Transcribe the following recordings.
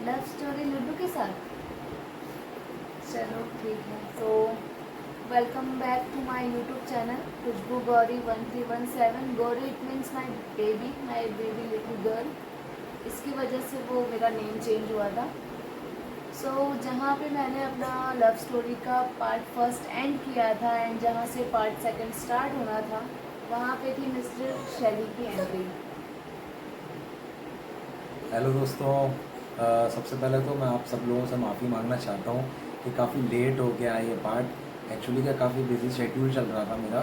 Love story Laddu के साथ। चलो ठीक है। तो welcome back to my YouTube channel Khushboo Gauri 1317। Gauri it means my baby little girl. इसकी वजह से वो मेरा नेम चेंज हुआ था। जहाँ पे मैंने अपना लव स्टोरी का पार्ट फर्स्ट एंड किया था एंड जहाँ से पार्ट सेकंड स्टार्ट होना था, वहाँ पे थी मिस्टर शैली की एंट्री। हेलो दोस्तों, सबसे पहले तो मैं आप सब लोगों से माफ़ी मांगना चाहता हूँ कि काफ़ी लेट हो गया ये पार्ट। एक्चुअली क्या काफ़ी बिजी शेड्यूल चल रहा था मेरा,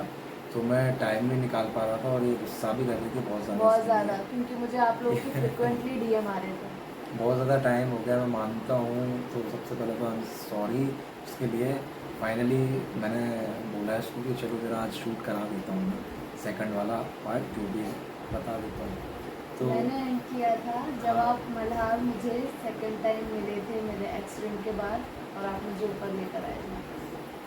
तो मैं टाइम नहीं निकाल पा रहा था और ये गुस्सा भी कर रही थी बहुत ज़्यादा। क्योंकि मुझे आप लोगों के फ्रिक्वेंटली डीएम आ रहे थे। बहुत ज़्यादा टाइम हो गया, मैं मानता हूँ। तो सबसे पहले तो आई एम सॉरी उसके लिए। फाइनली मैंने बोला है उसको कि चलो जरा आज शूट करा देता हूँ मैं सेकंड वाला पार्ट, जो भी है बता देता हूँ। तो मैंने एंड किया था जब हाँ। आप मल्हार मुझे सेकंड टाइम मिले थे मेरे एक्सीडेंट के बाद, और आप मुझे ऊपर लेकर आए थे।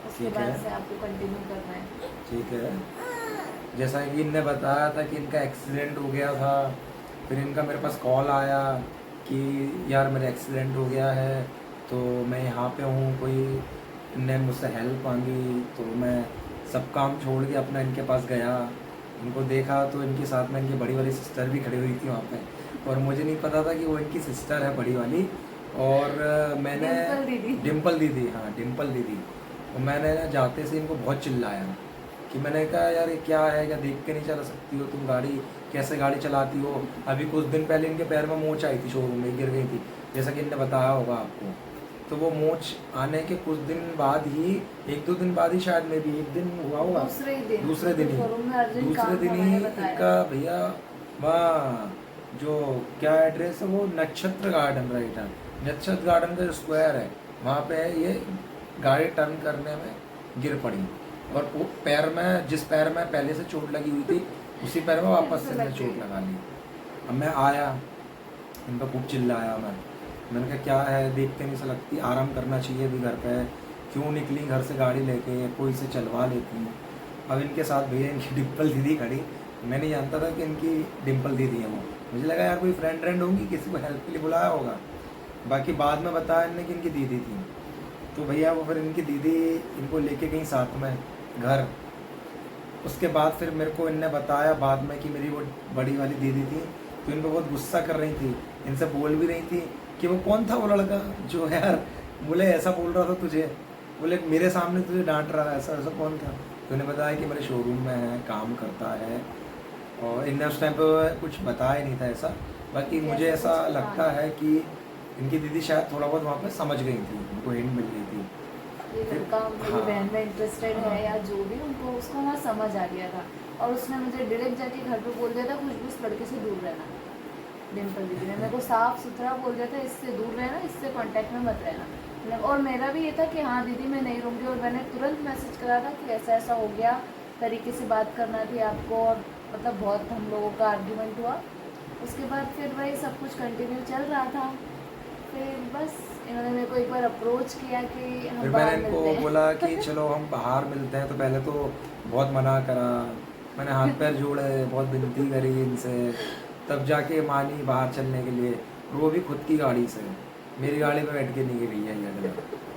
उसके ठीक बाद है, से आपको कंटिन्यू करना है। ठीक है। जैसा कि इनने बताया था कि इनका एक्सीडेंट हो गया था, फिर इनका मेरे पास कॉल आया कि यार मेरा एक्सीडेंट हो गया है, तो मैं यहाँ पे हूँ, कोई इनने मुझसे हेल्प मांगी, तो मैं सब काम छोड़ के अपना इनके पास गया। इनको देखा तो इनके साथ में इनकी बड़ी वाली सिस्टर भी खड़ी हुई थी वहाँ पे, और मुझे नहीं पता था कि वो इनकी सिस्टर है बड़ी वाली। और मैंने डिम्पल दीदी। डिम्पल दीदी, हाँ डिम्पल दीदी। और मैंने ना जाते से इनको बहुत चिल्लाया कि मैंने कहा यार ये क्या है, क्या देख के नहीं चला सकती हो तुम गाड़ी, कैसे गाड़ी चलाती हो। अभी कुछ दिन पहले इनके पैर में मोच आई थी, शोरूम में गिर गई थी, जैसा कि इनने बताया होगा आपको। तो वो मोच आने के कुछ दिन बाद ही, एक दो दिन बाद ही शायद, में भी एक दिन हुआ होगा, दूसरे दिन ही इनका भैया वहाँ जो क्या एड्रेस है वो नक्षत्र गार्डन, राइट है, नक्षत्र गार्डन का जो स्क्वायर है वहाँ पे है, ये गाड़ी टर्न करने में गिर पड़ी। और वो पैर में, जिस पैर में पहले से चोट लगी हुई थी, उसी पैर में वापस से मैंने चोट लगा ली। अब मैं आया, इन पर खूब चिल्लाया मैंने कहा क्या है, देखते नहीं से लगती, आराम करना चाहिए भी घर पे, क्यों निकली घर से गाड़ी लेके, कोई से चलवा लेती। अब इनके साथ भैया इनकी डिम्पल दीदी खड़ी। मैं नहीं जानता था कि इनकी डिम्पल दीदी है वो, मुझे लगा यार कोई फ्रेंड होंगी, किसी को हेल्प के लिए बुलाया होगा। बाकी बाद में बताया इनने कि इनकी दीदी थी। तो भैया वो फिर इनकी दीदी इनको लेके गई साथ में घर। उसके बाद फिर मेरे को इनने बताया बाद में कि मेरी वो बड़ी वाली दीदी थी, तो इनको बहुत गुस्सा कर रही थी, इनसे बोल भी रही थी कि वो कौन था वो लड़का जो यार बोले ऐसा बोल रहा था तुझे, बोले मेरे सामने तुझे डांट रहा है, ऐसा ऐसा कौन था। तो इन्हें बताया कि मेरे शोरूम में है, काम करता है। और इनने उस टाइम पे कुछ बताया नहीं था ऐसा। बाकी मुझे ऐसा लगता है कि इनकी दीदी शायद थोड़ा बहुत वहाँ पे समझ गई थी, उनको हिंट मिल गई थी। ये लड़का मेरी बहन में इंटरेस्टेड है या जो भी, उनको उसको वहाँ समझ आ गया था। और उसने मुझे डायरेक्ट जाके घर पे बोल दिया था खुशबू इस लड़के से दूर रहना। डिम्पल दीदी ने मेरे को साफ सुथरा बोल दिया था इससे दूर रहना, इससे कांटेक्ट में मत रहना। और मेरा भी ये था कि हाँ दीदी मैं नहीं रहूँगी, और मैंने तुरंत मैसेज करा था कि ऐसा ऐसा हो गया, तरीके से बात करना थी आपको। और मतलब बहुत हम लोगों का आर्ग्यूमेंट हुआ। उसके बाद फिर वही सब कुछ कंटिन्यू चल रहा था। फिर बस इन्होंने मेरे को एक बार अप्रोच किया कि हम फिर मैंने बाहर इनको मिलते हैं। बोला कि चलो हम बाहर मिलते हैं। तो पहले तो बहुत मना करा, मैंने हाथ पैर जोड़े, बहुत विनती करी इनसे, तब जाके मानी बाहर चलने के लिए। और वो भी खुद की गाड़ी से, मेरी गाड़ी में बैठ के नहीं गई भैया ये अगला,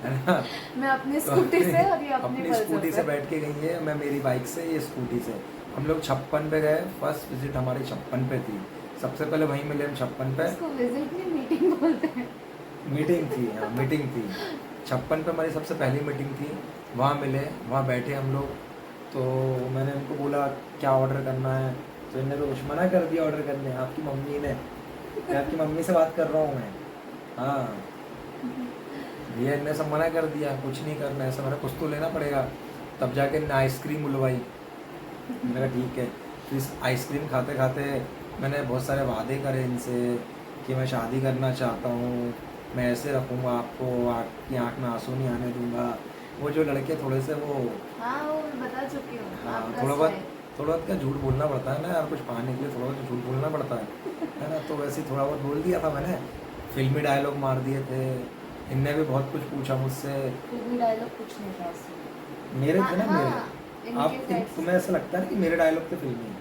है ना। मैं अपनी तो स्कूटी से और ये अपनी स्कूटी से बैठ के गई है, मैं मेरी बाइक से, ये स्कूटी से। हम लोग 56 पे गए, फर्स्ट विजिट हमारी 56 पे थी। सबसे पहले वहीं मिले हम 56 पे। इसको विजिट नहीं मीटिंग बोलते हैं। मीटिंग थी, हाँ मीटिंग थी। 56 पे हमारी सबसे पहली मीटिंग थी, वहाँ मिले, वहाँ बैठे हम लोग। तो मैंने उनको बोला क्या ऑर्डर करना है, तो इन्होंने तो कुछ मना कर दिया ऑर्डर करने। आपकी मम्मी ने, कि आपकी मम्मी से बात कर रहा हूँ मैं, हाँ भैया इनने सब मना कर दिया, कुछ नहीं करना ऐसा। मैंने कुछ तो लेना पड़ेगा, तब जाके इन्हें आइसक्रीम बुलवाई। मैंने कहा ठीक है। फिर इस आइसक्रीम खाते खाते मैंने बहुत सारे वादे करे इनसे कि मैं शादी करना चाहता हूँ, मैं ऐसे रखूँगा आपको, आपकी आँख में आंसू नहीं आने दूंगा। वो जो लड़के थोड़े से वो, हाँ वो मैं बता चुकी हूँ हाँ आपका थोड़ा स्टाइल। बहुत क्या झूठ बोलना पड़ता है ना यार, कुछ पाने के लिए थोड़ा बहुत झूठ बोलना पड़ता है ना। तो वैसे ही थोड़ा बहुत बोल दिया था मैंने, फिल्मी डायलॉग मार दिए थे। इनने भी बहुत कुछ पूछा मुझसे, फिल्मी डायलॉग कुछ नहीं था उसमें। मेरे थे ना हाँ, मेरे। आप इनके साइड तुम्हें ऐसा लगता है ना कि मेरे डायलॉग थे फिल्मी,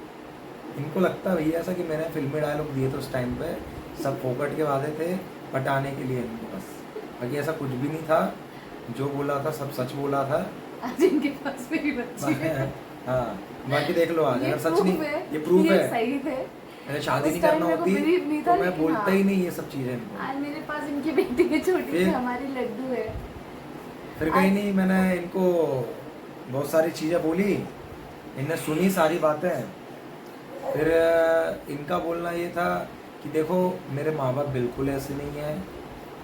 इनको लगता है भैया ऐसा कि मैंने फिल्मी डायलॉग दिए थे उस टाइम पे, सब फोकट के वादे थे। पटाने के लिए इनको बस, बाकी ऐसा कुछ भी नहीं था। जो बोला था सब सच बोला था। आज इनके पास मेरी बच्ची है। हाँ, बाकी देख लो आज, ये अगर सच proof नहीं, है, ये प्रूफ ये है। सही थे। अगर शादी उस नहीं time करना मेरे को होती believe नहीं तो था, मैं लेकिन बोलता हाँ। ही नहीं ये सब चीज़ें इनको। आज मेरे पास इनकी बेटी है छोटी सी, फिर- हमारी लड्डू है। फिर कहीं नहीं, मैंने इनको बहुत सारी चीज़ें बोली, इनने सुनी सारी बातें। फिर इनका बोलना ये था कि देखो मेरे माँ बाप बिल्कुल ऐसे नहीं हैं,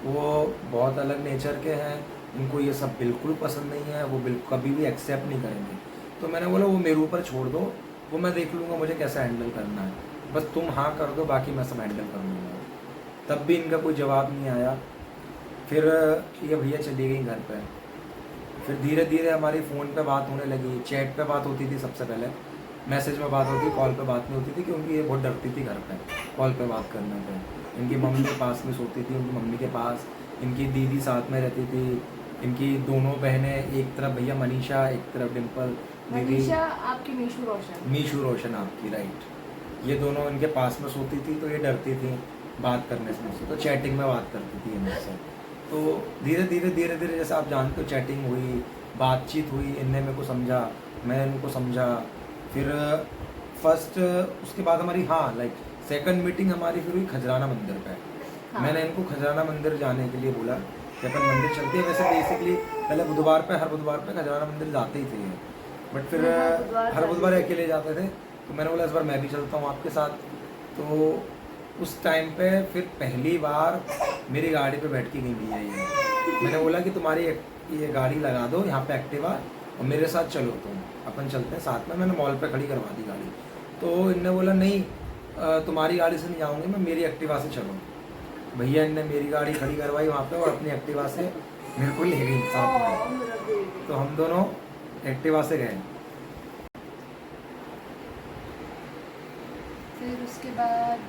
वो बहुत अलग नेचर के हैं, इनको ये सब बिल्कुल पसंद नहीं है, वो बिल्कुल कभी भी एक्सेप्ट नहीं करेंगे। तो मैंने बोला वो मेरे ऊपर छोड़ दो, वो मैं देख लूँगा मुझे कैसे हैंडल करना है, बस तुम हाँ कर दो, बाकी मैं सब हैंडल कर लूँगा। तब भी इनका कोई जवाब नहीं आया। फिर ये भैया चली गई घर पे। फिर धीरे धीरे हमारी फ़ोन पे बात होने लगी, चैट पे बात होती थी सबसे पहले, मैसेज में बात होती, कॉल पे बात नहीं होती थी, क्योंकि ये बहुत डरती थी घर पे कॉल पे बात करने पे। इनकी मम्मी के पास में सोती थी, उनकी मम्मी के पास, इनकी दीदी साथ में रहती थी, इनकी दोनों बहनें, एक तरफ भैया मनीषा, एक तरफ डिम्पल दीदी, मनीषा आपकी मीशू रोशन। मीशू रोशन आपकी, राइट। ये दोनों इनके पास में सोती थी, तो ये डरती थी बात करने से मुझसे, तो चैटिंग में बात करती थी इनसे। तो धीरे धीरे जैसे आप जानते हो चैटिंग हुई, बातचीत हुई, इनने मेरे को समझा, मैं इनको समझा। फिर फर्स्ट उसके बाद हमारी, हाँ लाइक सेकंड मीटिंग हमारी फिर हुई खजराना मंदिर पे। हाँ। मैंने इनको खजराना मंदिर जाने के लिए बोला कि अपन मंदिर चलते हैं। वैसे बेसिकली पहले बुधवार पे, हर बुधवार पे खजराना मंदिर जाते ही थे, बट फिर हर बुधवार अकेले जाते थे। तो मैंने बोला इस बार मैं भी चलता हूँ आपके साथ। तो उस टाइम पे फिर पहली बार मेरी गाड़ी पे बैठ के गई भैया ये। मैंने बोला कि तुम्हारी ये गाड़ी लगा दो यहाँ पे एक्टिवा, और मेरे साथ चलो, तुम अपन चलते हैं साथ में। मैंने मॉल पे खड़ी करवा दी गाड़ी। तो इनने बोला नहीं तुम्हारी गाड़ी से नहीं जाऊँगी मैं, मेरी एक्टिवा से चलो। भैया इनने मेरी गाड़ी खड़ी करवाई वहाँ पे, और अपनी एक्टिवा से मेरे को ले गई साथ में। तो हम दोनों एक्टिवा से गए। फिर उसके बाद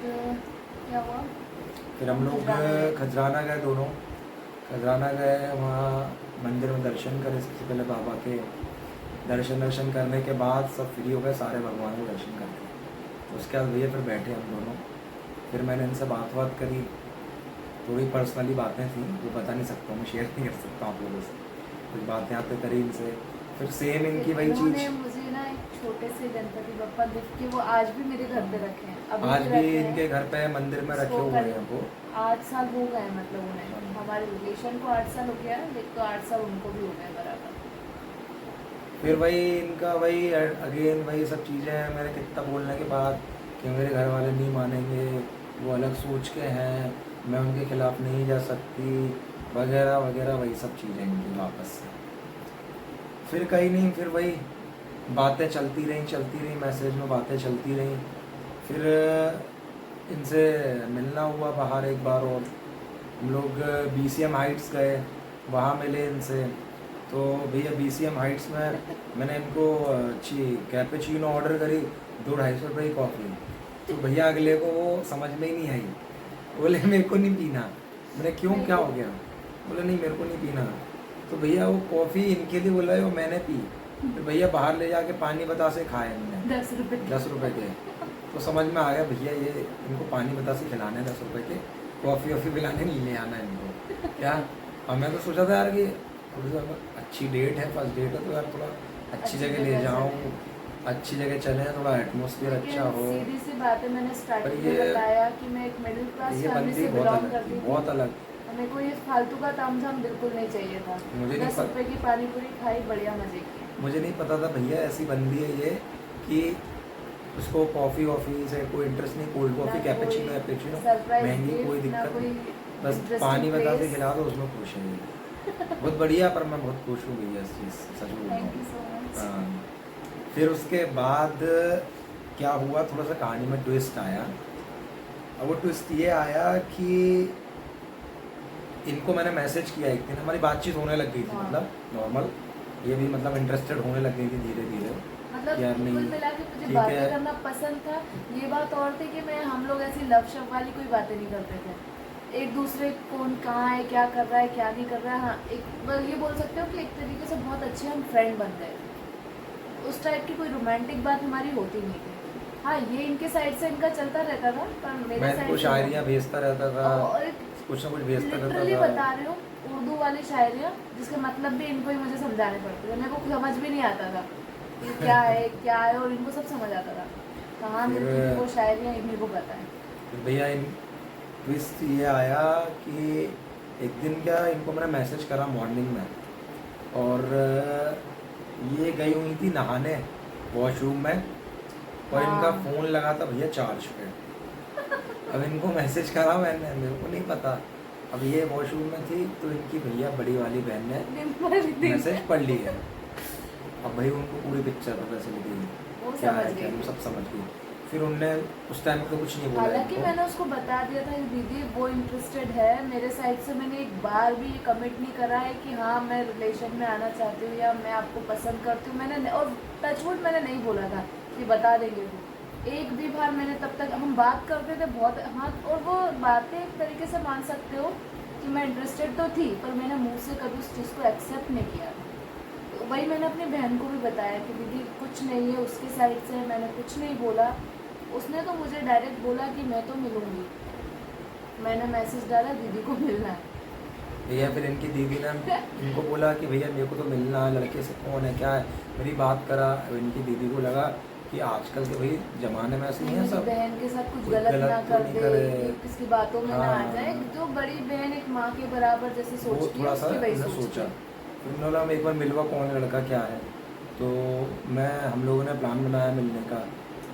क्या हुआ? फिर हम लोग खजराना गए दोनों। खजराना गए, वहाँ मंदिर में दर्शन करे सबसे पहले बाबा के। दर्शन करने के बाद सब फ्री हो गए, सारे भगवान के दर्शन करके। तो उसके बाद भैया फिर बैठे हम दोनों। फिर मैंने इनसे बात करी, थोड़ी पर्सनली बातें थी वो बता नहीं सकता, मैं शेयर नहीं कर सकता आप लोगों से। कुछ बातें आपने करी इनसे। फिर सेम इनकी वही इन्होंने चीज़, मुझे ना एक छोटे से गणपति बप्पा गिफ्ट किए, वो आज भी मेरे घर पे रखे हैं। अभी आज रखे भी हैं। इनके घर पे मंदिर में रखे इसको हुए हैं वो। 8 साल हो गए, मतलब उन्हें, हमारे रिलेशन को 8 साल हो गया है, लेकिन तो 8 साल उनको भी हो गए बराबर। फिर वही इनका वही अगेन वही सब चीज़ें हैं। मेरे कितना बोलने के बाद कि मेरे घर वाले नहीं मानेंगे, वो अलग सोच के हैं, मैं उनके खिलाफ नहीं जा सकती, वगैरह वगैरह, वही सब चीज़ें इनकी वापस से। फिर कहीं नहीं, फिर वही बातें चलती रही, मैसेज में बातें चलती रहीं। फिर इनसे मिलना हुआ बाहर एक बार, और हम लोग BCM हाइट्स गए, वहाँ मिले इनसे। तो भैया BCM हाइट्स में मैंने इनको अच्छी कैपेचिनो ऑर्डर करी, 200-250 रुपये की कॉफ़ी। तो भैया अगले को वो समझ में ही नहीं आई, बोले मेरे को नहीं पीना। मैंने क्यों, क्या हो गया? बोले नहीं मेरे को नहीं पीना। तो भैया वो कॉफ़ी इनके लिए बोला है, वो मैंने पी। तो भैया बाहर ले जाके पानी बतासे खाए हमने 10 रुपए 10 रुपये के। तो समझ में आ गया भैया ये इनको पानी बतासे खिलाने हैं 10 रुपये के, कॉफ़ी पिलाने नहीं ले आना इनको क्या। और मैं तो सोचा था यार कि थोड़ी सी अच्छी डेट है, फर्स्ट डेट है, तो यार थोड़ा अच्छी जगह ले जाऊँ, अच्छी जगह चले, थोड़ा एटमोसफियर अच्छा हो। सीधी सी बात है, मैंने स्टार्टिंग में ये- बताया कि मैं एक मिडिल क्लास ये फैमिली बंदी से बहुत बिलोंग अलग करती थी, थी। बहुत अलग। मेरे को ये फालतू का तामझाम बिल्कुल नहीं चाहिए था। मुझे नहीं 10 पता- रुपए की पानी पूरी खाई, बढ़िया मजे की। मुझे नहीं पता था भैया ऐसी बंदी है ये कि उसको कॉफ़ी वॉफ़ी से कोई इंटरेस्ट नहीं, कोल्ड कॉफ़ी, कैपेचिनो महंगी कोई दिक्कत नहीं, बस पानी बता से खिला दो, उसमें खुश है ये। बहुत बढ़िया, पर मैं बहुत खुश हूँ भैया इस चीज़ से, सच बोल रहा थैंक यू हूँ। So much. हाँ। फिर उसके बाद क्या हुआ, थोड़ा सा कहानी में ट्विस्ट आया। अब वो ट्विस्ट ये आया कि इनको मैंने मैसेज किया एक दिन, हमारी बातचीत होने लग गई थी, हाँ। मतलब नॉर्मल, ये भी मतलब इंटरेस्टेड होने लग गई थी धीरे धीरे। मतलब यार नहीं, कुल मिला के मुझे ठीक बातें है। करना पसंद था। ये बात और थी कि हम लोग ऐसी लव शव वाली कोई बातें नहीं करते थे। एक दूसरे कौन कहाँ है, क्या कर रहा है, क्या नहीं कर रहा है। हाँ, एक ये बोल सकते हो कि एक तरीके से बहुत अच्छे हम फ्रेंड बन गए। उस टाइप की कोई रोमांटिक बात हमारी होती नहीं थी। हाँ, ये इनके साइड से इनका चलता रहता था, पर मेरे मैं साइड इनको से शायरियाँ भेजता रहता था, और कुछ ना कुछ भेजता लिटरली रहता बता था। रही हूँ, उर्दू वाली शायरियाँ जिसके मतलब भी इनको ही मुझे समझाने पड़ते थे, मेरे को समझ भी नहीं आता था ये क्या है, और इनको सब समझ आता था। कहाँ फिर मिलती थी वो शायरियाँ इन्हीं को पता है। फिर भैया इन ट्विस्ट ये आया कि एक दिन क्या इनको मैंने मैसेज करा मॉर्निंग में, और ये गई हुई थी नहाने वॉशरूम में, और इनका हाँ। फ़ोन लगा था भैया चार्ज पे। अब इनको मैसेज करा मैंने, मेरे को नहीं पता, अब ये वॉशरूम में थी तो इनकी भैया बड़ी वाली बहन ने डिम्पल दीदी मैसेज पढ़ ली है। अब भाई उनको पूरी पिक्चर पता चल गई, वो क्या समझ है क्या गई। नहीं, वो सब समझ गई। फिर उनने उस टाइम तो कुछ नहीं बोला हालांकि इनको। मैंने उसको बता दिया था कि दीदी वो इंटरेस्टेड है मेरे साइड से, मैंने एक बार भी कमिट नहीं करा है कि हाँ मैं रिलेशन में आना चाहती हूँ या मैं आपको पसंद करती हूँ। मैंने और टचवुड मैंने नहीं बोला था कि बता देंगे वो, एक भी बार मैंने, तब तक हम बात करते थे बहुत, हाँ, और वो बातें एक तरीके से मान सकते हो कि मैं इंटरेस्टेड तो थी, पर मैंने मुँह से कभी उस चीज़ को एक्सेप्ट नहीं किया। तो वही मैंने अपनी बहन को भी बताया कि दीदी कुछ नहीं है उसकी साइड से, मैंने कुछ नहीं बोला। उसने तो मुझे डायरेक्ट बोला कि मैं तो मिलूंगी, मैंने मैसेज डाला दीदी को मिलना है। भैया फिर इनकी दीदी ने इनको बोला कि भैया मेरे को तो मिलना है, लड़के से कौन है क्या है, मेरी बात करा। अब इनकी दीदी को लगा कि आजकल के भाई ज़माने में ऐसे ही है मेरी सब, बहन के साथ कुछ कोई गलत गलत ना तो कर नहीं दे, करे। कि किसकी बातों में ना आ हाँ। जाए। जो बड़ी बहन एक माँ के बराबर जैसे वो सोचती है थोड़ा सा उसकी वही उन्होंने सोचती सोचा। है। फिर उन्होंने हम एक बार मिलवा कौन है लड़का क्या है, तो हम लोगों ने प्लान बनाया मिलने का।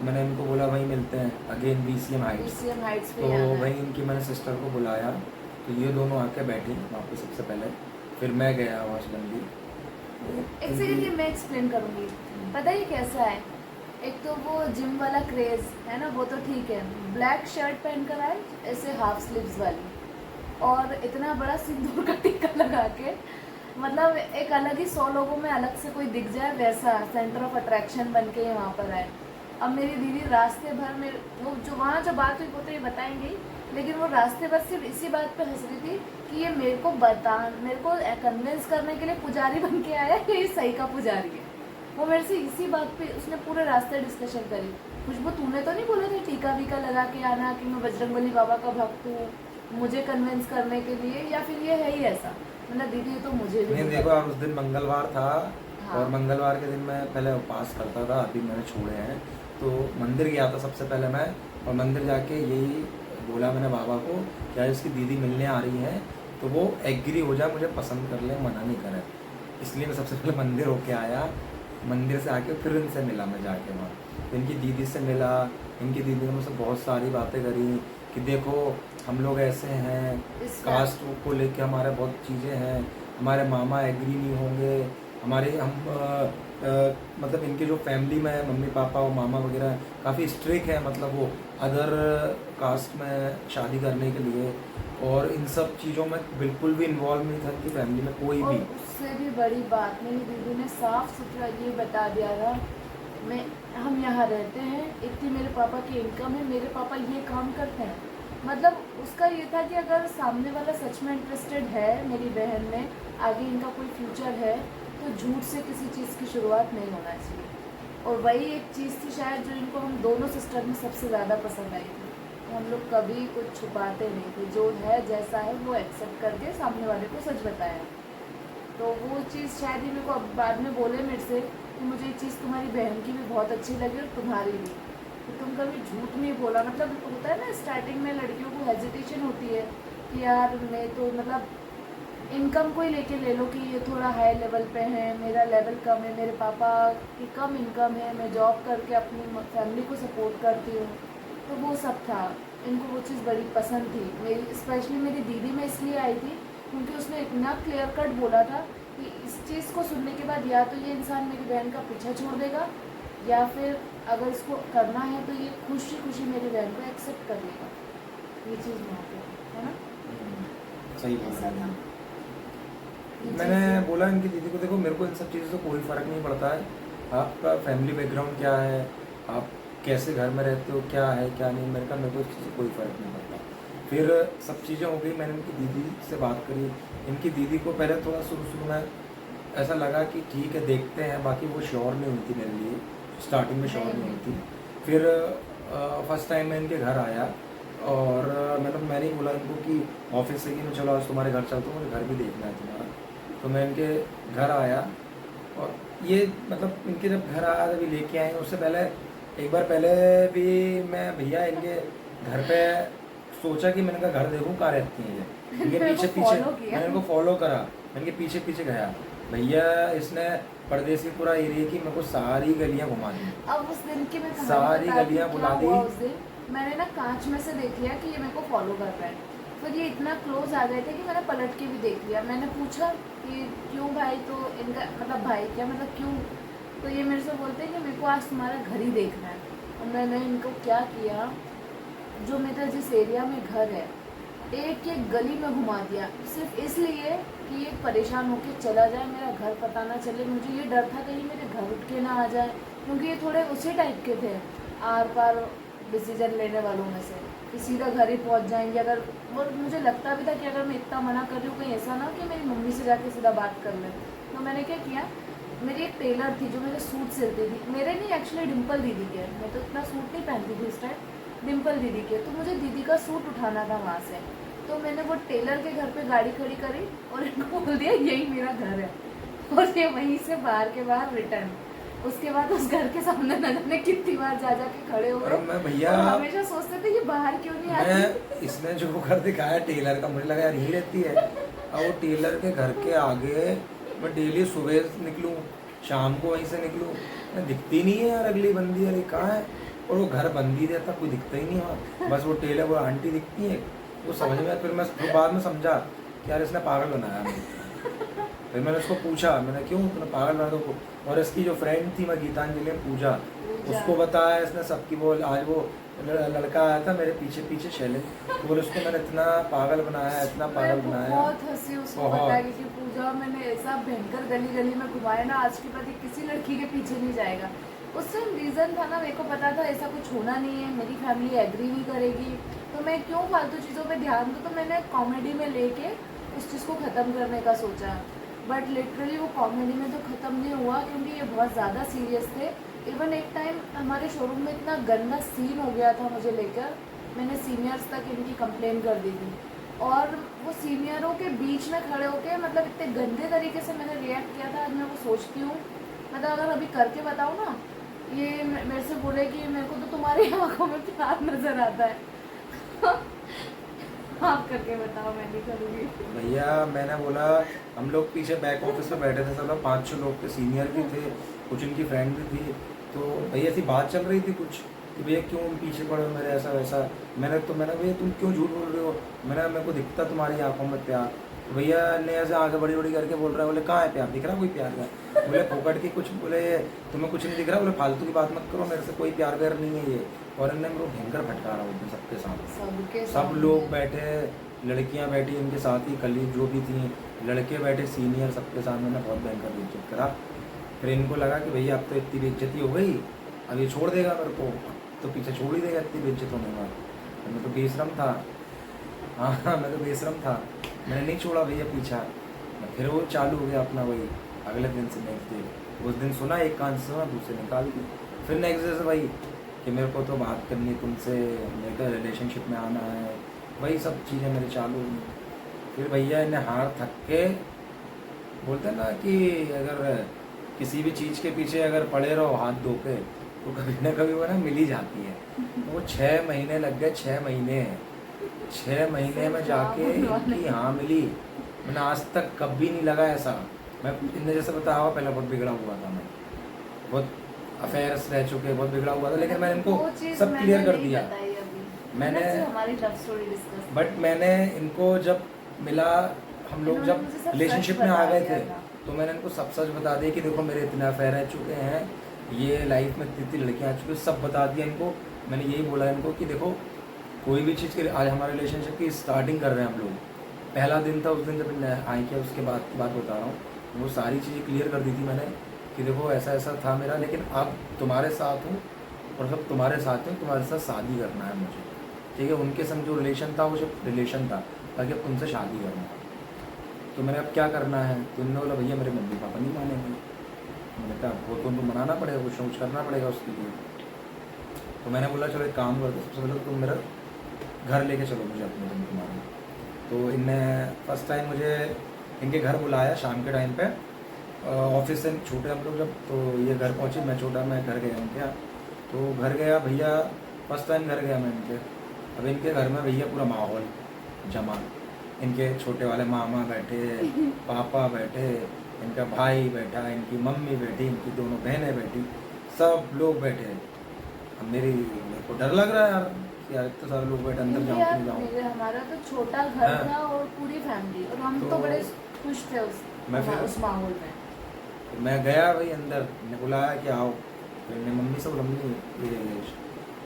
मैंने इनको बोला वहीं मिलते हैं again BCM Heights. BCM Heights पे तो आना है। वहीं इनकी मैंने सिस्टर को बुलाया, तो ये दोनों आके बैठी वहाँ पे सबसे पहले। फिर मैं गया वाशबंदी। एक सेकंड, ये मैं एक्सप्लेन करूंगी। पता है ये कैसा है, एक तो वो जिम वाला क्रेज है ना, वो तो ठीक है, ब्लैक शर्ट पहन कर आए ऐसे हाफ स्लीव्स वाली, और इतना बड़ा सिंदूर का टिक्का लगा के, मतलब एक अलग ही 100 लोगों में अलग से कोई दिख जाए वैसा सेंटर ऑफ अट्रैक्शन बन के वहाँ पर आए। अब मेरी दीदी रास्ते भर में, वो जो वहाँ जो बात हुई वो तो ये बताएंगी, लेकिन वो रास्ते भर सिर्फ इसी बात पे हंस रही थी कि ये मेरे को कन्विंस करने के लिए पुजारी बन के आया है, ये सही का पुजारी है। वो मेरे से इसी बात पे उसने पूरे रास्ते डिस्कशन करी। खुशबू तूने तो नहीं बोला था टीका वीका लगा के आना कि मैं बजरंगबली बाबा का भक्त हूँ, मुझे कन्विंस करने के लिए, या फिर ये है ही ऐसा? मतलब दीदी ये तो मुझे भी नहीं नहीं देखो पता। यार, उस दिन मंगलवार था। हाँ। और मंगलवार के दिन मैं पहले उपवास करता था, अभी मैंने छोड़े हैं। तो मंदिर गया था सबसे पहले मैं, और मंदिर जाके यही बोला मैंने बाबा को, क्या इसकी दीदी मिलने आ रही है तो वो एग्री हो जाए, मुझे पसंद कर ले, मना नहीं करे। इसलिए मैं सबसे पहले मंदिर होके आया, मंदिर से आके फिर इनसे मिला मैं जाके वहाँ। तो इनकी दीदी से मिला, इनकी दीदी ने मुझसे बहुत सारी बातें करी कि देखो हम लोग ऐसे हैं, इसका कास्ट को लेके हमारे बहुत चीज़ें हैं, हमारे मामा एग्री नहीं होंगे, हमारे मतलब इनके जो फैमिली में है मम्मी पापा और मामा वगैरह काफ़ी स्ट्रिक्ट है, मतलब वो अदर कास्ट में शादी करने के लिए, और इन सब चीज़ों में बिल्कुल भी इन्वॉल्व नहीं था इनकी फैमिली में कोई और भी। उससे भी बड़ी बात मेरी दीदी ने साफ सुथरा ये बता दिया था, हम यहाँ रहते हैं, इतनी मेरे पापा की इनकम है, मेरे पापा ये काम करते हैं। मतलब उसका ये था कि अगर सामने वाला सच में इंटरेस्टेड है मेरी बहन में, आगे इनका कोई फ्यूचर है, तो झूठ से किसी चीज़ की शुरुआत नहीं होना चाहिए। और वही एक चीज़ थी शायद जो इनको हम दोनों सिस्टर में सबसे ज़्यादा पसंद आई थी। हम लोग कभी कुछ छुपाते नहीं थे, जो है जैसा है वो एक्सेप्ट करके सामने वाले को सच बताया। तो वो चीज़ शायद ही मेरे को अब बाद में बोले मेरे से कि मुझे ये चीज़ तुम्हारी बहन की भी बहुत अच्छी लगी और तुम्हारी भी, तो तुम कभी झूठ नहीं बोला। मतलब होता है ना स्टार्टिंग में लड़कियों को हेजिटेशन होती है कि यार मैं तो, मतलब इनकम को ही लेके ले लो कि ये थोड़ा हाई लेवल पे है, मेरा लेवल कम है, मेरे पापा की कम इनकम है, मैं जॉब करके अपनी फैमिली को सपोर्ट करती हूँ, तो वो सब था। इनको वो चीज़ बड़ी पसंद थी मेरी, स्पेशली मेरी दीदी में इसलिए आई थी क्योंकि उसने इतना क्लियर कट बोला था कि इस चीज़ को सुनने के बाद या तो ये इंसान मेरी बहन का पीछा छोड़ देगा, या फिर अगर इसको करना है तो ये खुशी खुशी मेरी बहन को एक्सेप्ट कर लेगा। ये चीज़ वहाँ पे है ना, सही ऐसा बोला। था। ये मैंने चीज़- बोला इनकी दीदी को, देखो मेरे को इन सब चीज़ों से कोई फ़र्क नहीं पड़ता है, आपका फैमिली बैकग्राउंड क्या है, आप कैसे घर में रहते हो, क्या है क्या नहीं, मेरे को इस चीज़ से कोई फ़र्क नहीं पड़ता। फिर सब चीज़ें हो गई, मैंने इनकी दीदी से बात करी। इनकी दीदी को पहले थोड़ा शुरू में ऐसा लगा कि ठीक है देखते हैं, बाकी वो श्योर नहीं हुई थी मेरे लिए, स्टार्टिंग में श्योर नहीं हुई थी। फिर फर्स्ट टाइम मैं इनके घर आया और मैंने ही बोला इनको कि ऑफिस से कि मैं चलो आज तुम्हारे घर चलता हूँ, मुझे घर भी देखना है तुम्हारा। तो मैं इनके घर आया और ये मतलब इनके जब घर आया तभी लेके आए। उससे पहले एक बार पहले भी मैं भैया इनके घर पे सोचा कि मैंने कहा घर देखूँ कहाँ रहती हैं ये, इनके मेरे को पीछे पीछे follow किया। मैंने इनको फॉलो करा, मैं इनके पीछे पीछे गया। भैया इसने परदेसीपुरा एरिया की मेरे को सारी गलियाँ घुमा दी। अब उस दिन की मैं कहानी सारी बताती हूँ, गलियाँ क्या बुला दी। हुआ उस दिन। मैंने ना कांच में से देख लिया कि ये मेरे को फॉलो कर रहा है। फिर ये इतना क्लोज आ गए थे कि मैंने पलट के भी देख लिया। मैंने पूछा कि क्यों भाई, तो इनका मतलब भाई क्या मतलब क्यों, तो ये मेरे से बोलते हैं कि मेरे को आज तुम्हारा घर ही देखना है। और मैंने इनको क्या किया, जो मेरा जिस एरिया में घर है एक एक गली में घुमा दिया, सिर्फ इसलिए कि ये परेशान होके चला जाए, मेरा घर पता ना चले। मुझे ये डर था कहीं मेरे घर उठ के ना आ जाए, क्योंकि ये थोड़े उसी टाइप के थे, आर पार डिसीजन लेने वालों में से, कि सीधा घर ही पहुंच जाएंगे अगर। और मुझे लगता भी था कि अगर मैं इतना मना कर रही हूँ कहीं ऐसा ना कि मेरी मम्मी से जाके सीधा बात कर ले। तो मैंने क्या किया, मेरी एक टेलर थी जो मेरे सूट सिलती थी, मेरे नहीं एक्चुअली डिम्पल दीदी के, मैं तो इतना सूट नहीं पहनती थी उस टाइम, डिम्पल दीदी के। तो मुझे दीदी का सूट उठाना था वहाँ से, तो मैंने वो टेलर के घर पे गाड़ी खड़ी करी और इनको बोल दिया यही मेरा घर है, और ये वहीं से बाहर के बाहर रिटर्न। उसके बाद उस घर के सामने न जाने कितनी बार जा के खड़े हो और गए, मैं भैया और हमेशा सोचते थे ये बाहर क्यों नहीं आती। मैं इसने जो घर दिखाया टेलर का, मुझे लगा यार यही रहती है। और वो टेलर के घर के आगे मैं डेली सुबह निकलूँ शाम को वहीं से निकलूँ, मैं दिखती नहीं है यार अगली बंदी, अरे कहाँ है। और वो घर बंदी रहता, कोई दिखता ही नहीं वहाँ, बस वो टेलर वो आंटी दिखती है। वो समझ में, फिर मैं बाद में समझा कि यार इसने पागल बनाया मुझे। फिर मैंने उसको पूछा, मैंने क्यों तूने पागल बना दो। और इसकी जो फ्रेंड थी, मैं गीतांजलि ने पूछा, उसको बताया इसने सबकी। बोल आज वो लड़का आया था मेरे पीछे पीछे शैलेंद्र, तो बोले उसको मैंने इतना पागल बनाया, इतना पागल बनाया। बहुत हंसी उसको बताया कि पूजा मैंने ऐसा भयंकर गली गली में घुमाया ना, आज के बाद किसी लड़की के पीछे नहीं जाएगा। उस टाइम रीज़न था ना, मेरे को पता था ऐसा कुछ होना नहीं है, मेरी फैमिली एग्री नहीं करेगी, तो मैं क्यों फालतू चीज़ों पे ध्यान दूँ। तो मैंने कॉमेडी में लेके उस चीज़ को ख़त्म करने का सोचा, बट लिटरली वो कॉमेडी में तो ख़त्म नहीं हुआ, क्योंकि ये बहुत ज़्यादा सीरियस थे। इवन एक टाइम हमारे शोरूम में इतना गंदा सीन हो गया था मुझे लेकर, मैंने सीनियर्स तक इनकी कंप्लेन कर दी थी। और वो सीनियरों के बीच में खड़े होके मतलब इतने गंदे तरीके से मैंने रिएक्ट किया था। आज मैं वो सोचती हूँ, मतलब अगर अभी करके बताऊँ ना, ये मेरे से बोले कि मेरे को तो तुम्हारी आंखों में प्यार नजर आता है। आप करके बताओ, मैं नहीं करूँगी। भैया मैंने बोला, हम लोग पीछे बैक ऑफिस में बैठे थे, सब लोग 5-6 लोग थे, सीनियर भी थे, कुछ उनकी फ्रेंड भी थी। तो भैया ऐसी बात चल रही थी कुछ कि भैया क्यों पीछे पड़े हो मेरे, ऐसा वैसा। मैंने भैया तुम क्यों झूठ बोल रहे हो, मेरे को दिखता तुम्हारी आंखों में प्यार। तो भैया ने ऐसे आंखें बड़ी बड़ी करके बोल रहा है, बोले कहाँ है प्यार, दिख रहा कोई प्यार का। बोले फोकट की कुछ, बोले तुम्हें कुछ नहीं दिख रहा, बोले फालतू की बात मत करो, मेरे से कोई प्यार व्यार नहीं है ये। और इनने मेरे को भयंकर फटका रहा होते सबके सामने, सब लोग बैठे, लड़कियां बैठी इनके साथ ही, कली जो भी थी, लड़के बैठे सीनियर, सबके सामने ना बहुत भयंकर बेइज्जत करा। फिर इनको लगा कि भैया अब तो इतनी बेइज्जती हो गई, अब ये छोड़ देगा मेरे को, तो पीछे छोड़ ही देगा इतनी बेइज्जत होने के बाद। मैं तो बेशरम था, हाँ मैं तो बेशरम था, मैंने नहीं छोड़ा भैया पीछा। फिर वो चालू हो गया अपना वही, अगले दिन से नेक्स्ट डे, उस दिन सुना एक कान से सुना, दूसरे निकाल दी। फिर नेक्स्ट डे से वही कि मेरे को तो बात करनी है तुमसे, मेरे को रिलेशनशिप में आना है, वही सब चीज़ें मेरी चालू हुई। फिर भैया इन्हें हार थक के बोलते ना कि अगर किसी भी चीज़ के पीछे अगर पड़े रहो हाथ धो के, तो कभी ना कभी वो ना मिल ही जाती है। तो वो 6 महीने लग गए, 6 महीने, 6 महीने में जाके इनकी हाँ मिली। मैंने आज तक कभी नहीं लगा ऐसा। मैं इनने जैसे बताया हुआ, पहले बहुत बिगड़ा हुआ था, मैं बहुत अफेयर्स रह चुके, बहुत बिगड़ा हुआ था, लेकिन मैंने इनको सब क्लियर कर दिया। मैंने हमारी लव स्टोरी डिस्कस, बट मैंने इनको जब मिला, हम लोग जब रिलेशनशिप में आ गए थे, तो मैंने इनको सब सच बता दिया कि देखो मेरे इतने अफेयर रह चुके हैं, ये लाइफ में इतनी लड़कियाँ आ चुकी हैं, सब बता दिया इनको। मैंने यही बोला इनको कि देखो कोई भी चीज़ के, आज हमारे रिलेशनशिप की स्टार्टिंग कर रहे हैं हम लोग, पहला दिन था उस दिन जब आई किया, उसके बाद की बात बता रहा हूँ, वो सारी चीज़ें क्लियर कर दी थी मैंने कि देखो ऐसा ऐसा था मेरा, लेकिन अब तुम्हारे साथ हूँ और सब तुम्हारे साथ हूँ, तुम्हारे साथ शादी करना है मुझे, ठीक है। उनके संग जो रिलेशन था वो सिर्फ रिलेशन था, ताकि अब तुमसे शादी करना है। तो मैंने अब क्या करना है, तो उन्होंने बोला भैया मेरे मम्मी पापा नहीं मानेंगे। मैंने कहा वो तो उनको मनाना पड़ेगा, कुछ करना पड़ेगा उसके लिए। तो मैंने बोला चलो एक काम कर दो, सबसे पहले तुम मेरा घर लेके चलो मुझे अपने तुम तुम्हारे। तो इनने फर्स्ट टाइम मुझे इनके घर बुलाया शाम के टाइम पे, ऑफिस से छोटे हम लोग जब, तो ये घर पहुँचे, मैं छोटा, मैं घर गया उनके यहाँ। तो घर गया भैया, फर्स्ट टाइम घर गया मैं इनके। अब इनके घर में भैया पूरा माहौल जमा, इनके छोटे वाले मामा बैठे, पापा बैठे, इनका भाई बैठा, इनकी मम्मी बैठी, इनकी दोनों बहनें बैठी, सब लोग बैठे। अब मेरे को डर लग रहा है यार कि यार इतने सारे लोग बैठे, अंदर जाऊँ कि नहीं जाऊँ। हमारा तो छोटा घर हाँ। था और पूरी फैमिली, और हम तो तो बड़े खुश थे मैं फिर- उस माहौल में। तो मैं गया भाई अंदर, ने बुलाया कि आओ। फिर इन्हें मम्मी से बोला, मम्मी ये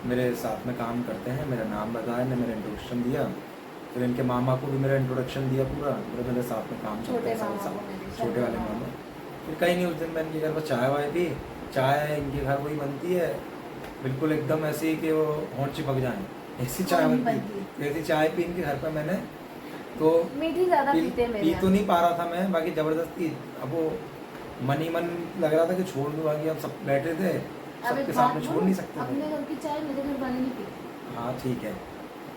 मेरे साथ में काम करते हैं, मेरा नाम बताया, ने मेरा इंट्रोडक्शन दिया। फिर इनके मामा को भी मेरा इंट्रोडक्शन दिया पूरा, बोले मेरे साथ में काम करते छोटे हैं मामा साथ को मेरे, छोटे वाले मामा। मामा। फिर कहीं नहीं, उस दिन मैं इनके घर पर चाय वाय पी। चाय इनके घर वही बनती है बिल्कुल एकदम ऐसी कि वो होंठ चिपक जाए, ऐसी चाय कौन बनती। ऐसी चाय पी इनके घर पर मैंने, तो मीठी ज्यादा पी पीते मेरे पी यहाँ। तो नहीं पा रहा था मैं, बाकी ज़बरदस्ती अब वो मन ही मन लग रहा था कि छोड़ दूँ, बाकी अब सब बैठे थे, अब सबके एक सामने बात छोड़ बोलूं, नहीं सकते अपने थे। घर की चाय मेरे घर वाले नहीं पीते। हाँ ठीक है,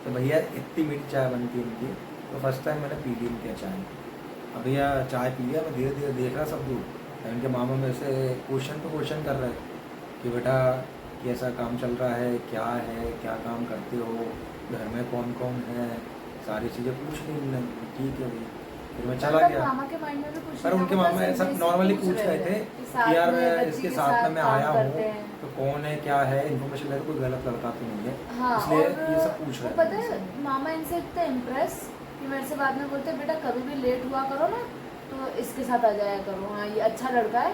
तो भैया इतनी मीठी चाय बनती है इनकी, तो फर्स्ट टाइम मैंने पी ली इनके चाय। अब भैया चाय पी लिया, मैं धीरे धीरे देख रहा सब दूर। इनके मामा मेरे से क्वेश्चन पे क्वेश्चन कर रहे कि बेटा कैसा काम चल रहा है, क्या काम करते हो, घर में कौन कौन है, सारी चीज़ें पूछ ली उनने। ठीक है भाई, फिर मैं चला मतलब गया। मामा के माइंड में भी कुछ पर नहीं उनके था, मामा बस ऐसा basic नॉर्मली पूछ रहे थे कि कि यार बच्ची इसके के साथ में मैं काम आया करते हूँ, हैं। तो कौन है, क्या है, इन्फॉर्मेशन ले, कोई गलत लड़का तो नहीं है, हाँ, इसलिए और ये सब पूछ रहे थे पता है मुझसे। मामा इनसे इतने इम्प्रेस कि मेरे से बाद में बोलते बेटा कभी भी लेट हुआ करो ना तो इसके साथ आ जाया करो, हाँ ये अच्छा लड़का है,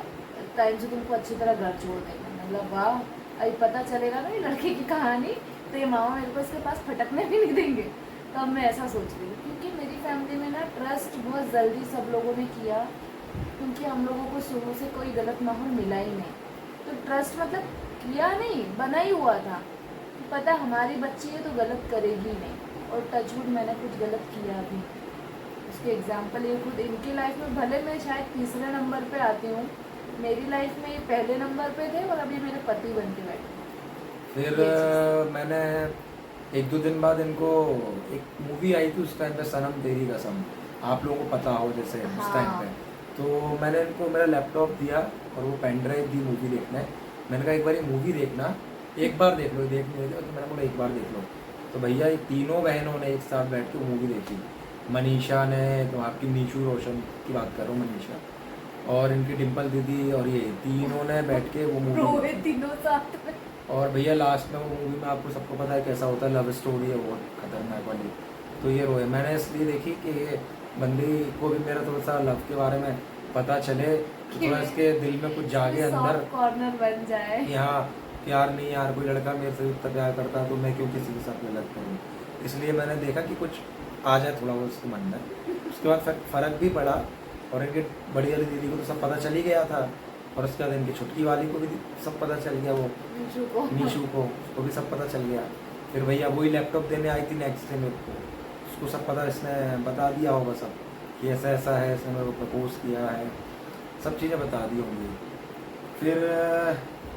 टाइम से तुमको अच्छी तरह घर छोड़ देगा। मतलब वाह, अभी पता चलेगा ना ये लड़के की कहानी, तो ये मामा मेरे को इसके पास फटकने भी नहीं देंगे। तो अब मैं ऐसा सोच रही हूँ, क्योंकि मेरी फैमिली में ना ट्रस्ट बहुत जल्दी सब लोगों ने किया, क्योंकि हम लोगों को शुरू से कोई गलत माहौल मिला ही नहीं। तो ट्रस्ट मतलब किया नहीं, बना ही हुआ था कि पता हमारी बच्ची है तो गलत करेगी नहीं, और टचवुड मैंने कुछ गलत किया भी। उसके एग्जाम्पल ये खुद इनकी लाइफ में, भले मैं शायद तीसरे नंबर पे आती हूँ, मेरी लाइफ में ये पहले नंबर पे थे और अभी मेरे पति बन के बैठे। फिर ये चीज़। मैंने एक दो दिन बाद इनको, एक मूवी आई थी उस टाइम पे, सनम तेरी कसम, आप लोगों को पता हो जैसे उस टाइम हाँ। पे। तो मैंने इनको मेरा लैपटॉप दिया और वो पेन ड्राइव दी मूवी देखने। मैंने कहा एक बार ये मूवी देखना, एक बार देख लो, देख नहीं देते, तो मैंने बोला एक बार देख लो। तो भैया ये तीनों बहनों ने एक साथ बैठ के वो मूवी देखी। मनीषा ने, तो आपकी नीशू रोशन की बात कर रहा हूँ, मनीषा, और इनकी डिम्पल दीदी, और ये तीनों ने बैठ के वो मूवी रोए देखी। तीनों साथ में। और भैया लास्ट में वो मूवी में आपको सबको पता है कैसा होता है, लव स्टोरी है बहुत खतरनाक वाली। तो ये रोए, मैंने इसलिए देखी कि ये बंदी को भी मेरा थोड़ा सा लव के बारे में पता चले, तो थोड़ा इसके दिल में कुछ जागे अंदर कॉर्नर बन जाए कि हाँ यार नहीं यार, कोई लड़का मेरे से इतना प्यार करता है तो मैं क्यों किसी के साथ गलत करूँ। इसलिए मैंने देखा कि कुछ आ जाए थोड़ा वो उसके मन में। उसके बाद फ़र्क भी पड़ा, और इनकी बड़ी वाली दीदी को तो सब पता चल ही गया था, और उसके बाद इनकी छुटकी वाली को भी सब पता चल गया, वो नीशू को, उसको भी सब पता चल गया। फिर भैया वही लैपटॉप देने आई थी नेक्स्ट डे मेरे को, उसको सब पता, इसने बता दिया होगा सब कि ऐसा ऐसा है, इसने मेरे को प्रपोज किया है, सब चीज़ें बता दी होंगी। फिर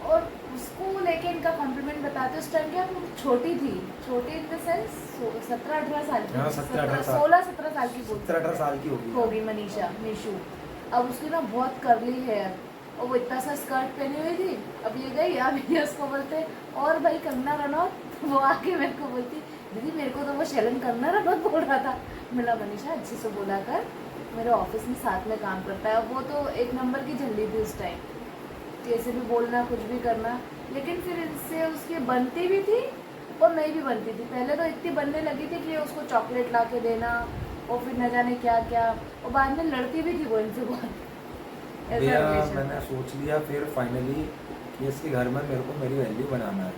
और उसको लेके इनका कॉम्प्लीमेंट बताते उस टाइम क्या छोटी थी, छोटी इन द सेंस 17-18 साल की, हाँ, 17-18 साल। 16-17 साल की 17-18 साल की होगी मनीषा, निशु। अब उसकी ना बहुत करली हेयर, और वो इतना सा स्कर्ट पहनी हुई थी। अब ये गई, अब ये उसको बोलते और भाई कंगना रनौत, वो आके मेरे को बोलती दीदी मेरे को तो वो शैलन कंगना रनौत बोल रहा था। मिला मनीषा अच्छे से बोला कर, मेरे ऑफिस में साथ में काम करता है। वो तो एक नंबर की झल्ली थी उस टाइम, कैसे भी बोलना कुछ भी करना, लेकिन फिर इससे उसकी बनती भी थी और नहीं भी बनती थी। पहले तो इतनी बनने लगी थी कि उसको चॉकलेट ला के देना, और फिर न जाने क्या क्या, और बाद में लड़ती भी थी वो इनसे बहुत। भैया relation मैंने था। सोच लिया फिर फाइनली कि इसके घर में मेरे को मेरी वैल्यू बनाना है,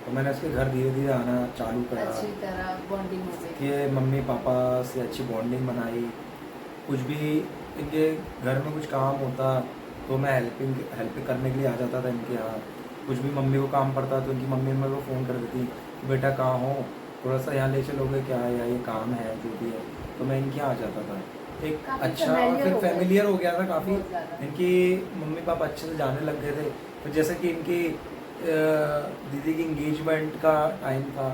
तो मैंने इसके घर धीरे धीरे आना चालू करा अच्छी तरह बॉन्डिंग हो गई। कि मम्मी पापा से अच्छी बॉन्डिंग बनाई। कुछ भी इनके घर में कुछ काम होता तो मैं हेल्प करने के लिए आ जाता था इनके यहाँ। कुछ भी मम्मी को काम पड़ता तो इनकी मम्मी मेरे को फ़ोन कर देती कि बेटा कहाँ हो, थोड़ा सा यहाँ ले चलोगे क्या, या ये काम है जो भी है, तो मैं इनके यहाँ आ जाता था। एक काफी अच्छा familiar फिर हो गए। फेमिलियर हो गया था काफ़ी। बहुत ज़्यादा। इनकी मम्मी पापा अच्छे से जाने लग गए थे। फिर जैसे कि इनकी दीदी की इंगेजमेंट का टाइम था,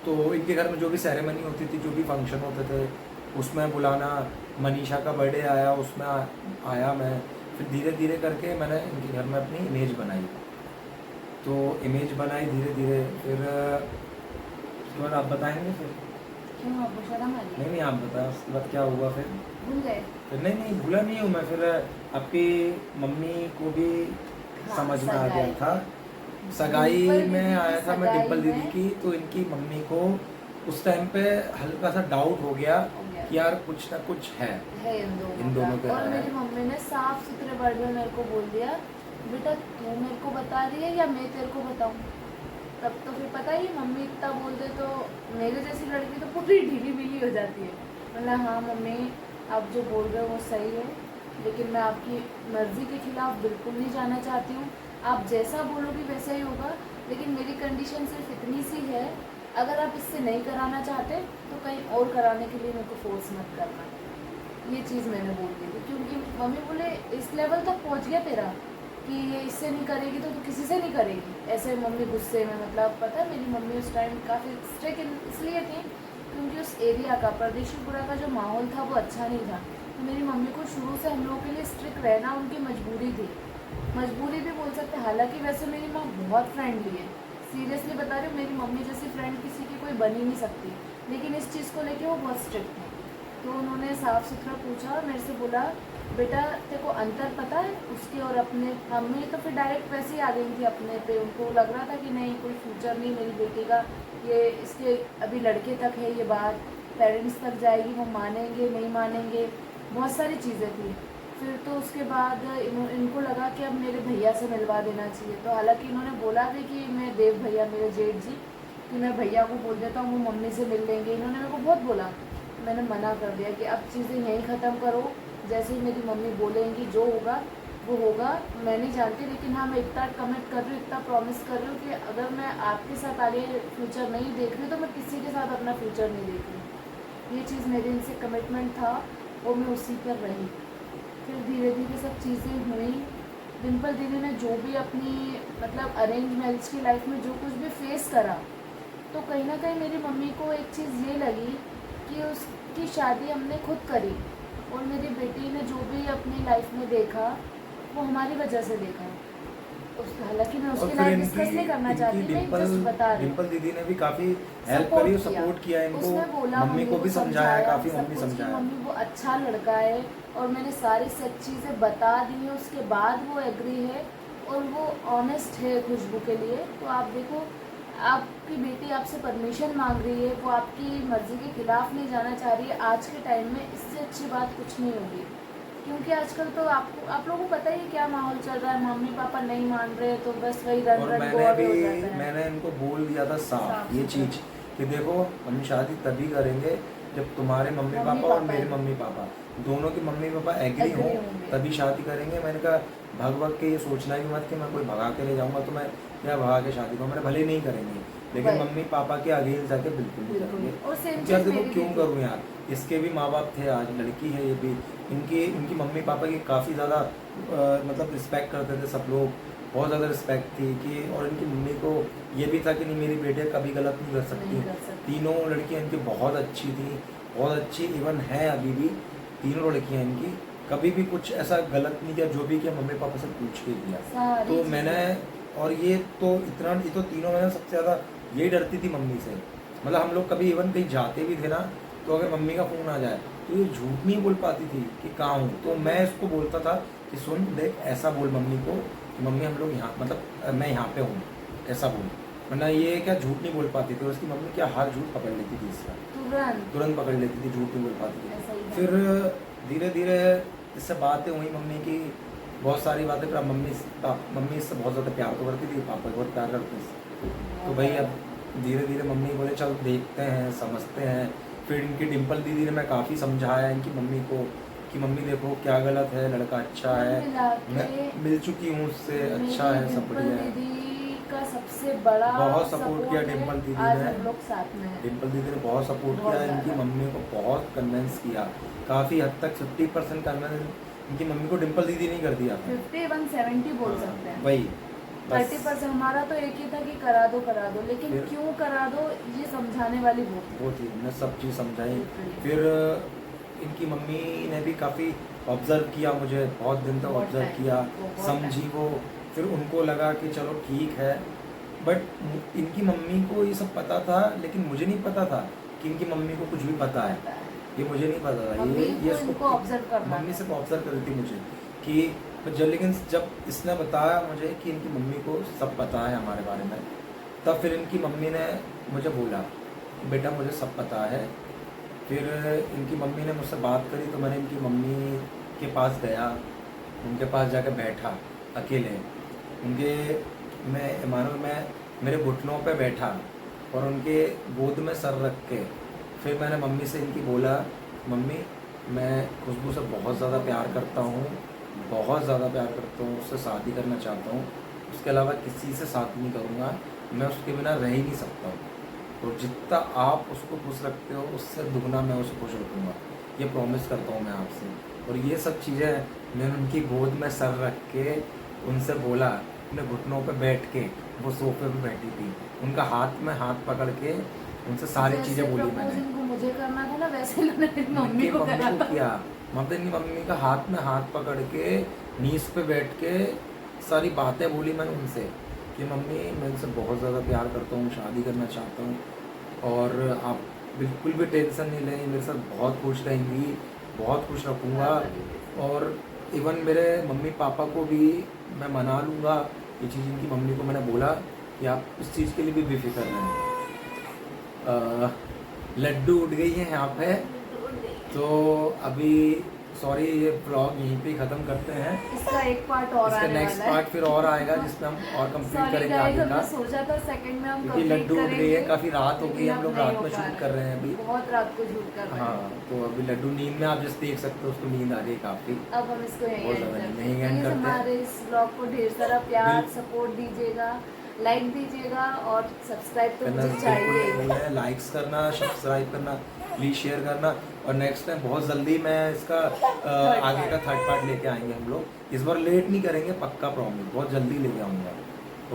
तो इनके घर में जो भी सेरेमनी होती थी, जो भी फंक्शन होते थे, उसमें बुलाना। मनीषा का बर्थडे आया, उसमें आया मैं। फिर धीरे धीरे करके मैंने इनके घर में अपनी इमेज बनाई। तो इमेज बनाई धीरे धीरे। फिर उसके बाद आप बताएंगे फिर? क्यों आपको शर्म आ रही है? नहीं, आप बताएं उसके बाद क्या हुआ फिर? भूल गए? फिर नहीं, भूला नहीं हूँ मैं। फिर आपकी मम्मी को भी हाँ, समझ में आ गया सगाई। था। सगाई डिम्पल में दीदी आया की था मैं सगाई डिम्पल दीदी में- की। तो इनकी मम्मी को उस टाइम पे हल्का सा डाउट हो गया हो गया। कि यार कुछ ना कुछ है। इन दोनों के का। और है। मेरी मम्मी ने साफ सुथरे वर्ड में मेरे को बोल दिया, बेटा तू मेरे को बता रही है या मैं तेरे को बताऊं? तब तो फिर पता ही, मम्मी इतना बोल दे तो मेरे जैसी लड़की तो पूरी ढीली बीली हो जाती है। मतलब हाँ मम्मी, आप जो बोल रहे हो वो सही है, लेकिन मैं आपकी मर्ज़ी के खिलाफ बिल्कुल नहीं जाना चाहती हूँ। आप जैसा बोलोगी वैसा ही होगा, लेकिन मेरी कंडीशन सिर्फ इतनी सी है, अगर आप इससे नहीं कराना चाहते तो कहीं और कराने के लिए मेरे को फोर्स मत करना। ये चीज़ मैंने बोल दी थी, क्योंकि मम्मी बोले इस लेवल तक पहुँच गया तेरा कि ये इससे नहीं करेगी तो तू किसी से नहीं करेगी। ऐसे मम्मी गुस्से में, मतलब पता है मेरी मम्मी उस टाइम काफ़ी स्ट्रिक्ट इसलिए थी क्योंकि उस एरिया का, परदेशीपुरा का जो माहौल था वो अच्छा नहीं था। तो मेरी मम्मी को शुरू से हम लोगों के लिए स्ट्रिक्ट रहना उनकी मजबूरी थी, मजबूरी भी बोल सकते हैं। हालांकि वैसे मेरी माँ बहुत फ्रेंडली है, सीरियसली बता रही हूँ, मेरी मम्मी जैसी फ्रेंड किसी की कोई बन ही नहीं सकती, लेकिन इस चीज़ को लेके वो बहुत स्ट्रिक्ट है। तो उन्होंने साफ सुथरा पूछा और मेरे से बोला, बेटा तेरे को अंतर पता है उसके और अपने? मम्मी तो फिर डायरेक्ट वैसे ही आ गई थी अपने पे, उनको लग रहा था कि नहीं कोई फ्यूचर नहीं मेरी बेटी का, ये इसके अभी लड़के तक है ये बात, पेरेंट्स तक जाएगी, वो मानेंगे नहीं मानेंगे, बहुत सारी चीज़ें थी। फिर तो उसके बाद इनको लगा कि अब मेरे भैया से मिलवा देना चाहिए। तो हालांकि इन्होंने बोला भी कि मैं देव भैया, मेरे जेठ जी, कि मैं भैया को बोल देता हूँ वो मम्मी से मिल लेंगे। इन्होंने मेरे को बहुत बोला, मैंने मना कर दिया कि अब चीज़ें यहीं ख़त्म करो, जैसे ही मेरी मम्मी बोलेंगी जो होगा वो होगा, मैं नहीं जानती। लेकिन हाँ मैं इतना कमिट कर रही हूँ, इतना प्रॉमिस कर रही हूँ कि अगर मैं आपके साथ आगे फ्यूचर नहीं देख रही तो मैं किसी के साथ अपना फ्यूचर नहीं देख रही। ये चीज़ मेरे इनसे कमिटमेंट था और मैं उसी पर रही। फिर धीरे धीरे सब चीज़ें हुई। डिम्पल दीदी ने जो भी अपनी मतलब अरेंज मैरिज की लाइफ में जो कुछ भी फेस करा, तो कहीं ना कहीं मेरी मम्मी को एक चीज़ ये लगी कि उसकी शादी हमने खुद करी, और मेरी बेटी ने जो भी अपनी लाइफ में देखा वो हमारी वजह से देखा। हालांकि मैं और उसकी फिर लाइफ डिस्कस नहीं करना चाहती, मैं जस्ट बता रही हूँ। डिम्पल दीदी ने भी काफी हेल्प Support करी और किया। सपोर्ट किया इनको। उसने बोला, मम्मी को भी समझाया काफी, सब मम्मी कुछ कि समझाया। मम्मी वो अच्छा लड़का है, और मैंने सारी सच चीज़ें बता दी है, उसके बाद वो एग्री है और वो ऑनेस्ट है खुशबू के लिए। तो आप देखो, आपकी बेटी आपसे परमिशन मांग रही है, वो आपकी मर्जी के खिलाफ नहीं जाना चाह रही है। आज के टाइम में इससे अच्छी बात कुछ नहीं होगी, क्योंकि आजकल तो आप लोगों को पता ही है क्या माहौल चल रहा है। मम्मी पापा नहीं मान रहे तो बस वही रन और रन मैंने गोवा भी हो जाता है। मैंने इनको बोल दिया था साफ साफ ये सुथरा। चीज कि देखो हम शादी तभी करेंगे जब तुम्हारे मम्मी मम्मी पापा और पापा मेरे है। मम्मी पापा दोनों के मम्मी पापा एग्री Agree हो होंगे। तभी शादी करेंगे। मैंने कहा भग के ये सोचना भी मत कि मैं कोई भगा के ले जाऊंगा तो मैं क्या भगा के शादी करूँ। मैंने भले ही नहीं करेंगे, लेकिन वही। मम्मी पापा के अगेंस्ट जाके बिल्कुल नहीं बिल्कुल। करेंगे। और सेम यार चीज़ देखो मेरी क्यों भी थी। करूँ यार, इसके भी माँ बाप थे, आज लड़की है ये भी। इनकी मम्मी पापा की काफ़ी ज़्यादा मतलब रिस्पेक्ट करते थे सब लोग, बहुत ज़्यादा रिस्पेक्ट थी कि। और इनकी मम्मी को ये भी था कि नहीं मेरी बेटियाँ कभी गलत नहीं कर सकती। नहीं कर सकती। तीनों लड़कियाँ इनकी बहुत अच्छी थी, बहुत अच्छी, इवन है अभी भी तीनों लड़कियाँ इनकी। कभी भी कुछ ऐसा गलत नहीं किया, जो भी किया मम्मी पापा से पूछ के किया। सारी तो चीज़ें। मैंने, और ये तो तीनों मैंने सबसे ज़्यादा यही डरती थी मम्मी से। मतलब हम लोग कभी इवन कहीं जाते भी थे ना, तो अगर मम्मी का फ़ोन आ जाए तो ये झूठ नहीं बोल पाती थी कि कहाँ हूँ। तो मैं इसको बोलता था कि सुन देख, ऐसा बोल मम्मी को कि मम्मी हम लोग यहाँ, मतलब मैं यहाँ पे हूँ, ऐसा बोल। वरना ये क्या झूठ नहीं बोल पाती थी, और उसकी मम्मी क्या हर झूठ पकड़ लेती थी इसका, तुरंत पकड़ लेती थी, झूठ नहीं बोल पाती ऐसा ही थी। है। फिर धीरे धीरे इससे बातें हुई मम्मी की, बहुत सारी बातें। पर मम्मी इससे बहुत ज़्यादा प्यार तो करती थी, पापा बहुत प्यार करते इससे। तो भाई अब धीरे धीरे मम्मी बोले चल देखते हैं, समझते हैं। फिर इनकी डिम्पल दीदी ने मैं काफ़ी समझाया इनकी मम्मी को कि मम्मी देखो क्या गलत है, लड़का अच्छा है, मैं मिल चुकी हूँ उससे, अच्छा है, सब बढ़िया है। दीदी का सबसे बड़ा बहुत सपोर्ट किया है, डिम्पल दीदी आज ने। हम लोग साथ में हैं। डिम्पल दीदी ने बहुत सपोर्ट बहुत किया, इनकी ज़्यादा। मम्मी को बहुत कन्विंस किया, काफ़ी हद तक 50% कन्विंस इनकी मम्मी को डिम्पल दीदी नहीं कर दिया था। 50 170 बोल सकते हैं। वही बस 30% हमारा तो एक ही था कि करा दो, लेकिन फिर- क्यों करा दो ये समझाने वाली वो थी। वो थी, मैं सब चीज़ समझाई। बिल्कुल। फिर इनकी मम्मी ने भी काफ़ी ऑब्ज़र्व किया मुझे, बहुत दिन तक बहुत ऑब्ज़र्व time, किया, बहुत समझी वो। फिर उनको लगा कि चलो ठीक है, बट इनकी मम्मी को ये सब पता था, लेकिन मुझे नहीं पता था कि इनकी मम्मी को कुछ भी पता है। time। ये मुझे नहीं पता था। मम्मी ये को इनको ऑब्जर्व करना मम्मी था। से ऑब्जर्व कर रही थी मुझे कि लेकिन जब इसने बताया मुझे कि इनकी मम्मी को सब पता है हमारे बारे में, तब फिर इनकी मम्मी ने मुझे बोला कि बेटा मुझे सब पता है। फिर इनकी मम्मी ने मुझसे बात करी, तो मैंने इनकी मम्मी के पास गया, उनके पास जाकर बैठा अकेले, उनके मैं मेरे घुटनों पे बैठा और उनके गोद में सर रख के फिर मैंने मम्मी से इनकी बोला, मम्मी मैं खुशबू से बहुत ज़्यादा प्यार करता हूँ, बहुत ज़्यादा प्यार करता हूँ, उससे शादी करना चाहता हूँ, उसके अलावा किसी से शादी नहीं करूँगा, मैं उसके बिना रह ही नहीं सकता हूँ, और जितना आप उसको खुश रखते हो उससे दुगना मैं उसे खुश रखूँगा, ये प्रॉमिस करता हूँ मैं आपसे। और ये सब चीज़ें मैंने उनकी गोद में सर रख के उनसे बोला, अपने घुटनों पे बैठ के, वो सोफे पे बैठी थी, उनका हाथ में हाथ पकड़ के उनसे सारी जैसे चीज़ें बोली प्रपोज मैंने। इनको मुझे करना था ना, वैसे इन्होंने मेरी मम्मी इनकी को मम्मी करा को था। किया, मम्मी मम्मी का हाथ में हाथ पकड़ के नीज पे बैठ के सारी बातें बोली मैंने उनसे कि मम्मी मैं इनसे बहुत ज़्यादा प्यार करता हूँ, शादी करना चाहता हूँ, और आप बिल्कुल भी टेंशन नहीं लें, मेरे साथ बहुत खुश रहेंगी, बहुत खुश रखूँगा, और इवन मेरे मम्मी पापा को भी मैं मना लूँगा। ये चीज़ इनकी मम्मी को मैंने बोला कि आप इस चीज़ के लिए भी बेफिक्र रहें। लड्डू उठ गई है यहाँ पे, तो अभी सॉरी ये ब्लॉग यहीं पे ख़त्म करते हैं। इसका एक पार्ट और इसका आने नेक्स्ट वाला है। पार्ट फिर और आएगा जिसमें हम और कंप्लीट सॉरी करेंगे गाइस, आगे का, हमने सोचा था सेकंड में हम क्योंकि कंप्लीट लड्डू उठ गई है, करेंगे, काफ़ी रात हो गई, लेकिन हम अब लोग नहीं रात हो में पा शूट रहा कर रहे हैं अभी। बहुत रात को शूट कर रहे हैं। हाँ, तो अभी लड्डू नींद में आप जैसे देख सकते हो उसको नींद आ गई काफ़ी। अब हम इसको यहीं बहुत एंड ज़्यादा करते यहीं हैं। end प्लीज करते हैं। हमारे इस ब्लॉग को ढेर सारा प्यार बिल्कुल। सपोर्ट दीजिएगा, लाइक दीजिएगा, और सब्सक्राइब तो करना मुझे चाहिए ही। बिल्कुल है, लाइक्स करना, सब्सक्राइब करना, प्लीज़ शेयर करना, और नेक्स्ट टाइम बहुत जल्दी मैं इसका आगे का थर्ड पार्ट लेके आएंगे हम लोग। इस बार लेट नहीं करेंगे, पक्का प्रॉमिस, बहुत जल्दी लेके आऊँगा।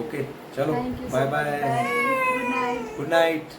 ओके चलो, thank you, bye bye, good night. Good night.